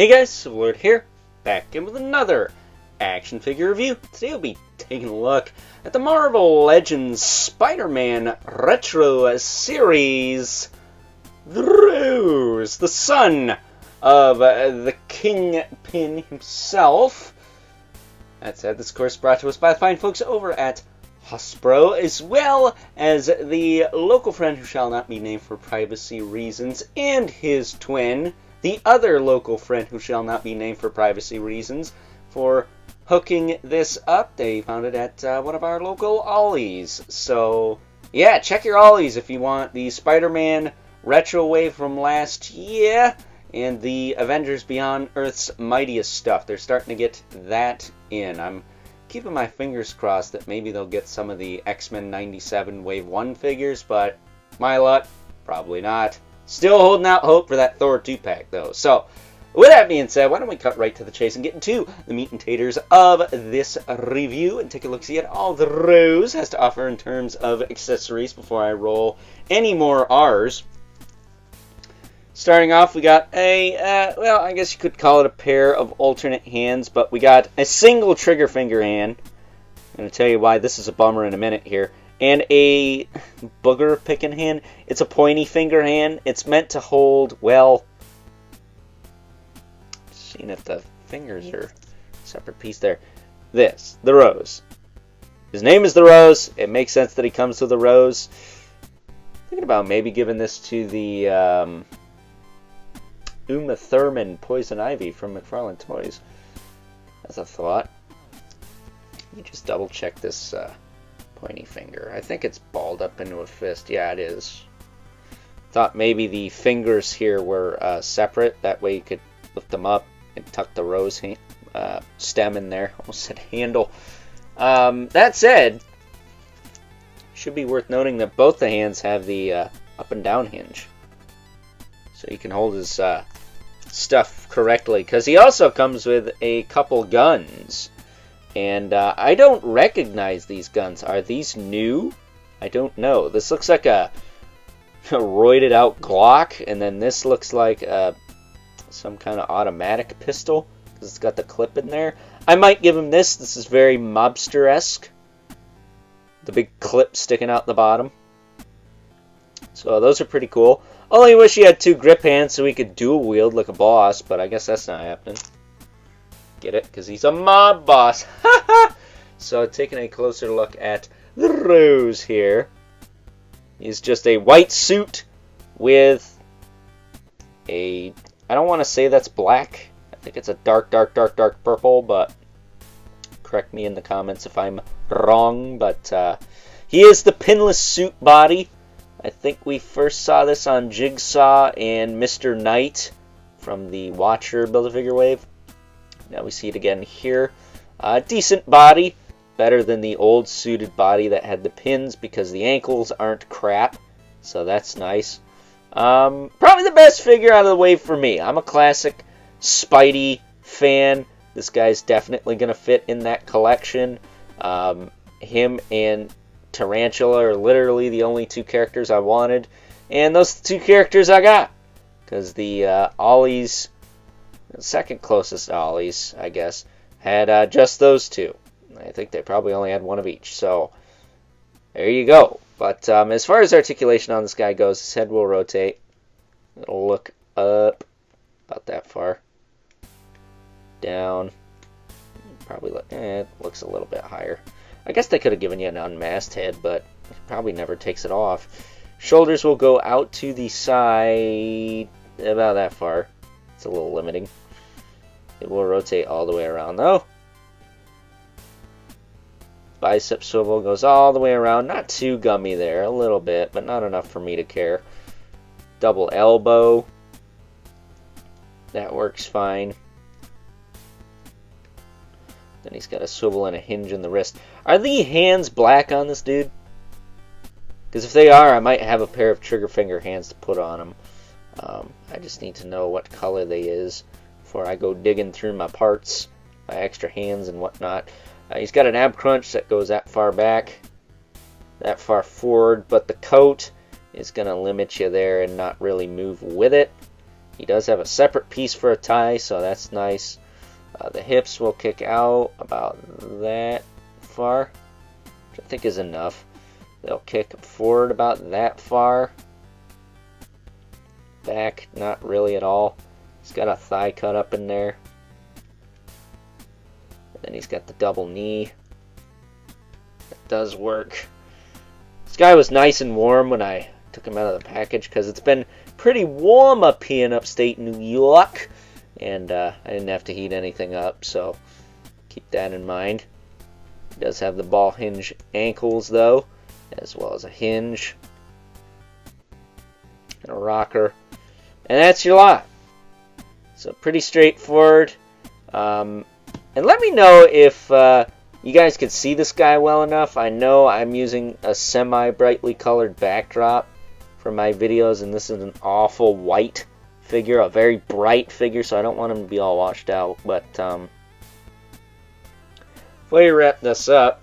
Hey guys, Lord here, back in with another action figure review. Today we'll be taking a look at the Marvel Legends Spider-Man Retro Series. The Rose, the son of the Kingpin himself. That said, this course brought to us by the fine folks over at Hasbro, as well as the local friend who shall not be named for privacy reasons, and his twin, the other local friend who shall not be named for privacy reasons, for hooking this up. They found it at one of our local Ollies. So, yeah, check your Ollies if you want the Spider-Man Retro Wave from last year and the Avengers Beyond Earth's Mightiest stuff. They're starting to get that in. I'm keeping my fingers crossed that maybe they'll get some of the X-Men 97 Wave 1 figures, but my luck, probably not. Still holding out hope for that Thor 2-pack, though. So, with that being said, why don't we cut right to the chase and get into the meat and taters of this review and take a look-see at all the Rose has to offer in terms of accessories before I roll any more R's. Starting off, we got a, well, I guess you could call it a pair of alternate hands, but we got a single trigger finger hand. I'm going to tell you why this is a bummer in a minute here. And a booger picking hand. It's a pointy finger hand. It's meant to hold, well, seeing if the fingers are a separate piece there. This, the Rose. His name is the Rose. It makes sense that he comes with a rose. Thinking about maybe giving this to the Uma Thurman Poison Ivy from McFarlane Toys. That's a thought. Let me just double check this pointy finger. I think it's balled up into a fist. Yeah, it is. Thought maybe the fingers here were separate. That way you could lift them up and tuck the rose stem in there. Almost said handle. That said, should be worth noting that both the hands have the up and down hinge. So you can hold his stuff correctly. Because he also comes with a couple guns. And I don't recognize these guns. Are these new? I don't know. This looks like a roided out Glock. And then this looks like some kind of automatic pistol. Because it's got the clip in there. I might give him this. This is very mobster-esque. The big clip sticking out the bottom. So those are pretty cool. Only wish he had two grip hands so he could dual wield like a boss. But I guess that's not happening. Get it? Because he's a mob boss. So taking a closer look at the Rose here. He's just a white suit with a... I don't want to say that's black. I think it's a dark purple, but correct me in the comments if I'm wrong. But he is the pinless suit body. I think we first saw this on Jigsaw and Mr. Knight from the Watcher Build-A-Figure Wave. Now we see it again here. Decent body. Better than the old suited body that had the pins because the ankles aren't crap. So that's nice. Probably the best figure out of the wave for me. I'm a classic Spidey fan. This guy's definitely going to fit in that collection. Him and Tarantula are literally the only two characters I wanted. And those are the two characters I got. Because the Ollies... second closest Ollies, I guess, had just those two. I think they probably only had one of each. So, there you go. But as far as articulation on this guy goes, his head will rotate. It'll look up about that far. Down. Probably it looks a little bit higher. I guess they could have given you an unmasked head, but it probably never takes it off. Shoulders will go out to the side about that far. It's a little limiting. It will rotate all the way around though. Bicep swivel goes all the way around. Not too gummy there. A little bit, but not enough for me to care. Double elbow. That works fine. Then he's got a swivel and a hinge in the wrist. Are the hands black on this dude? Because if they are, I might have a pair of trigger finger hands to put on him. I just need to know what color they is before I go digging through my parts, my extra hands and whatnot. He's got an ab crunch that goes that far back, that far forward, but the coat is going to limit you there and not really move with it. He does have a separate piece for a tie, so that's nice. The hips will kick out about that far, which I think is enough. They'll kick forward about that far. Back, not really at all. He's got a thigh cut up in there. And then he's got the double knee. That does work. This guy was nice and warm when I took him out of the package because it's been pretty warm up here in upstate New York. And I didn't have to heat anything up, so keep that in mind. He does have the ball hinge ankles, though, as well as a hinge and a rocker. And that's your lot. So pretty straightforward. And let me know if you guys could see this guy well enough. I know I'm using a semi-brightly colored backdrop for my videos, and this is an awful white figure, a very bright figure, so I don't want him to be all washed out. But before we wrap this up,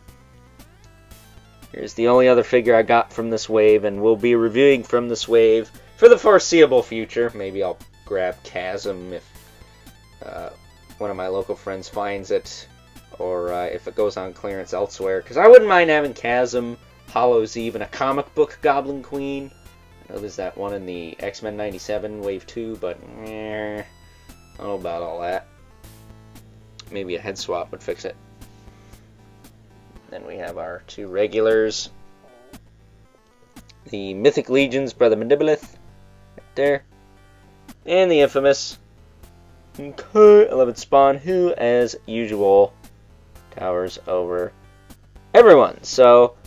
here's the only other figure I got from this wave, and we'll be reviewing from this wave for the foreseeable future. Maybe I'll grab Chasm if one of my local friends finds it, or if it goes on clearance elsewhere, because I wouldn't mind having Chasm, Hollow's Eve, and a comic book Goblin Queen. I know there's that one in the X-Men 97 Wave 2, but I don't know about all that. Maybe a head swap would fix it. Then we have our two regulars. The Mythic Legion's Brother Mandibolith, right there. And the infamous 11 Spawn, who, as usual, towers over everyone. So,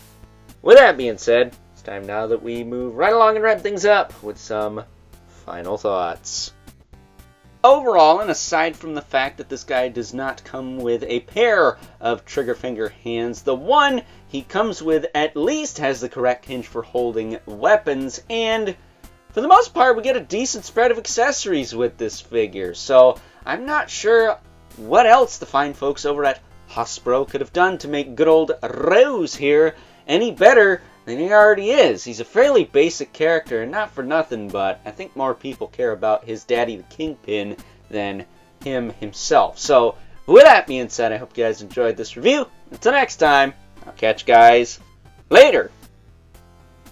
with that being said, it's time now that we move right along and wrap things up with some final thoughts. Overall, and aside from the fact that this guy does not come with a pair of trigger finger hands, the one he comes with at least has the correct hinge for holding weapons, and for the most part we get a decent spread of accessories with this figure. So I'm not sure what else the fine folks over at Hasbro could have done to make good old Rose here any better than he already is. He's a fairly basic character, and not for nothing, but I think more people care about his daddy the Kingpin than him himself. So, with that being said, I hope you guys enjoyed this review. Until next time, I'll catch you guys later.